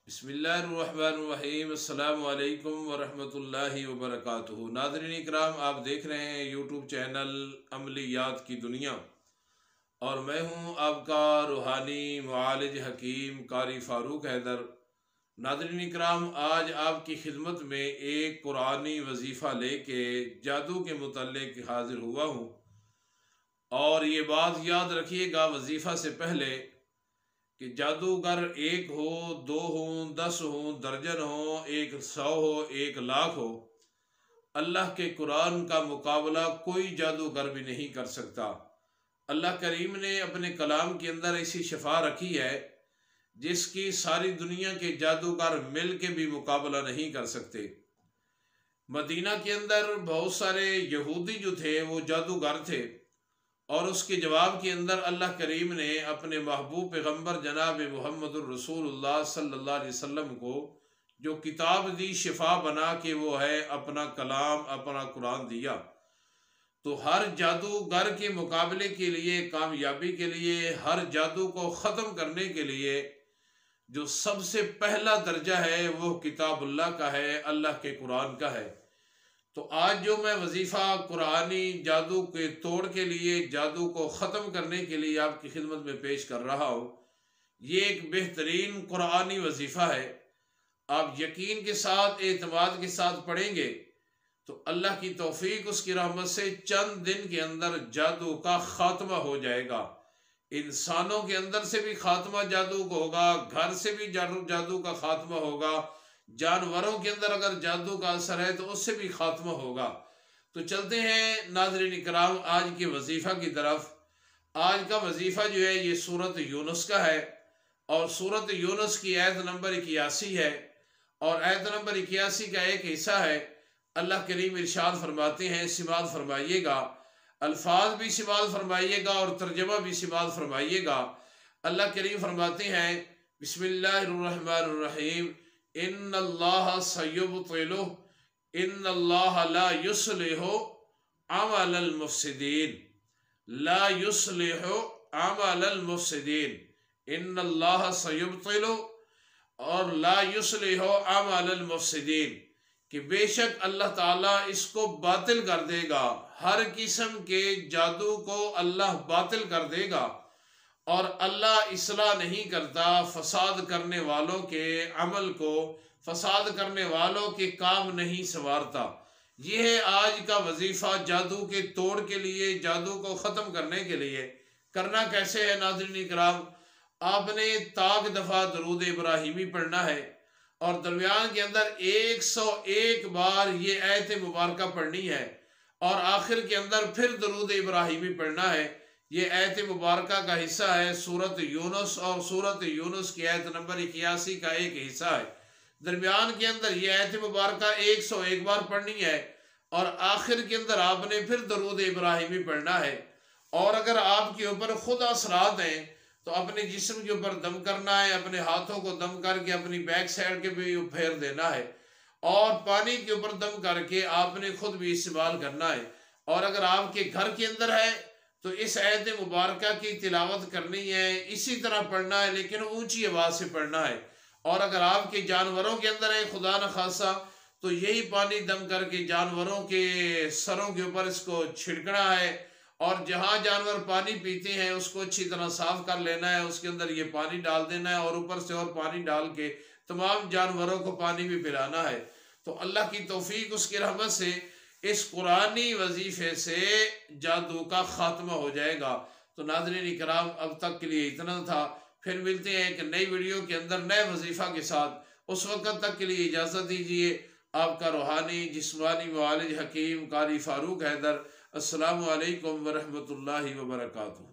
بسم اللہ الرحمن الرحیم۔ السلام علیکم ورحمۃ اللہ وبرکاتہ۔ ناظرین اکرام، آپ دیکھ رہے ہیں یوٹیوب چینل عملیات کی دنیا، اور میں ہوں آپ کا روحانی معالج حکیم قاری فاروق حیدر۔ ناظرین اکرام، آج آپ کی خدمت میں ایک قرآنی وظیفہ لے کے جادو کے متعلق حاضر ہوا ہوں، اور یہ بات یاد رکھیے گا وظیفہ سے پہلے کہ جادوگر ایک ہو، دو ہوں، 10 ہوں، درجن ہوں، 100 ہو، 1,00,000 ہو، اللہ کے قرآن کا مقابلہ کوئی جادوگر بھی نہیں کر سکتا۔ اللہ کریم نے اپنے کلام کے اندر ایسی شفا رکھی ہے جس کی ساری دنیا کے جادوگر مل کے بھی مقابلہ نہیں کر سکتے۔ مدینہ کے اندر بہت سارے یہودی جو تھے وہ جادوگر تھے، اور اس کے جواب کے اندر اللہ کریم نے اپنے محبوب پیغمبر جناب محمد الرسول اللہ صلی اللہ علیہ وسلم کو جو کتاب دی، شفا بنا کے وہ ہے اپنا کلام، اپنا قرآن دیا۔ تو ہر جادوگر کے مقابلے کے لیے، کامیابی کے لیے، ہر جادو کو ختم کرنے کے لیے جو سب سے پہلا درجہ ہے وہ کتاب اللہ کا ہے، اللہ کے قرآن کا ہے۔ تو آج جو میں وظیفہ قرآنی جادو کے توڑ کے لیے، جادو کو ختم کرنے کے لیے آپ کی خدمت میں پیش کر رہا ہوں، یہ ایک بہترین قرآنی وظیفہ ہے۔ آپ یقین کے ساتھ، اعتماد کے ساتھ پڑھیں گے تو اللہ کی توفیق، اس کی رحمت سے چند دن کے اندر جادو کا خاتمہ ہو جائے گا۔ انسانوں کے اندر سے بھی خاتمہ جادو کو ہوگا، گھر سے بھی جادو کا خاتمہ ہوگا، جانوروں کے اندر اگر جادو کا اثر ہے تو اس سے بھی خاتمہ ہوگا۔ تو چلتے ہیں ناظرین اکرام آج کے وظیفہ کی طرف۔ آج کا وظیفہ جو ہے یہ سورۃ یونس کا ہے، اور سورۃ یونس کی آیت نمبر 81 ہے، اور آیت نمبر 81 کا ایک حصہ ہے۔ اللہ کریم ارشاد فرماتے ہیں، سماعت فرمائیے گا، الفاظ بھی سماعت فرمائیے گا اور ترجمہ بھی سماعت فرمائیے گا۔ اللہ کریم فرماتے ہیں، بسم اللہ الرحمن الرحیم، ان اللہ سیبطل، ان اللہ لا یصلح عمل المفسدین، لا یصلح عمل المفسدین، ان اللہ سیبطل اور لا یصلح عمل المفسدین، کہ بے شک اللہ تعالیٰ اس کو باطل کر دے گا، ہر قسم کے جادو کو اللہ باطل کر دے گا، اور اللہ اصلاح نہیں کرتا فساد کرنے والوں کے عمل کو، فساد کرنے والوں کے کام نہیں سنوارتا۔ یہ ہے آج کا وظیفہ جادو کے توڑ کے لیے، جادو کو ختم کرنے کے لیے۔ کرنا کیسے ہے ناظرین اکرام؟ آپ نے تاک دفعہ درود ابراہیمی پڑھنا ہے، اور درمیان کے اندر 101 بار یہ آیت مبارکہ پڑھنی ہے، اور آخر کے اندر پھر درود ابراہیمی پڑھنا ہے۔ یہ آیت مبارکہ کا حصہ ہے سورۃ یونس، اور سورۃ یونس کی آیت نمبر 81 کا ایک حصہ ہے۔ درمیان کے اندر یہ آیت مبارکہ 101 بار پڑھنی ہے، اور آخر کے اندر آپ نے پھر درود ابراہیمی پڑھنا ہے۔ اور اگر آپ کے اوپر خود اثرات ہیں تو اپنے جسم کے اوپر دم کرنا ہے، اپنے ہاتھوں کو دم کر کے اپنی بیک سائڈ کے بھی پھیر دینا ہے، اور پانی کے اوپر دم کر کے آپ نے خود بھی استعمال کرنا ہے۔ اور اگر آپ کے گھر کے اندر ہے تو اس آیت مبارکہ کی تلاوت کرنی ہے، اسی طرح پڑھنا ہے، لیکن اونچی آواز سے پڑھنا ہے۔ اور اگر آپ کے جانوروں کے اندر ہے خدا نخواستہ، تو یہی پانی دم کر کے جانوروں کے سروں کے اوپر اس کو چھڑکنا ہے، اور جہاں جانور پانی پیتے ہیں اس کو اچھی طرح صاف کر لینا ہے، اس کے اندر یہ پانی ڈال دینا ہے، اور اوپر سے اور پانی ڈال کے تمام جانوروں کو پانی بھی پلانا ہے۔ تو اللہ کی توفیق، اس کی رحمت سے اس قرآنی وظیفے سے جادو کا خاتمہ ہو جائے گا۔ تو ناظرین اکرام، اب تک کے لیے اتنا تھا، پھر ملتے ہیں ایک نئی ویڈیو کے اندر نئے وظیفہ کے ساتھ۔ اس وقت تک کے لیے اجازت دیجیے، آپ کا روحانی جسمانی معالج حکیم قاری فاروق حیدر۔ السلام علیکم ورحمۃ اللہ وبرکاتہ۔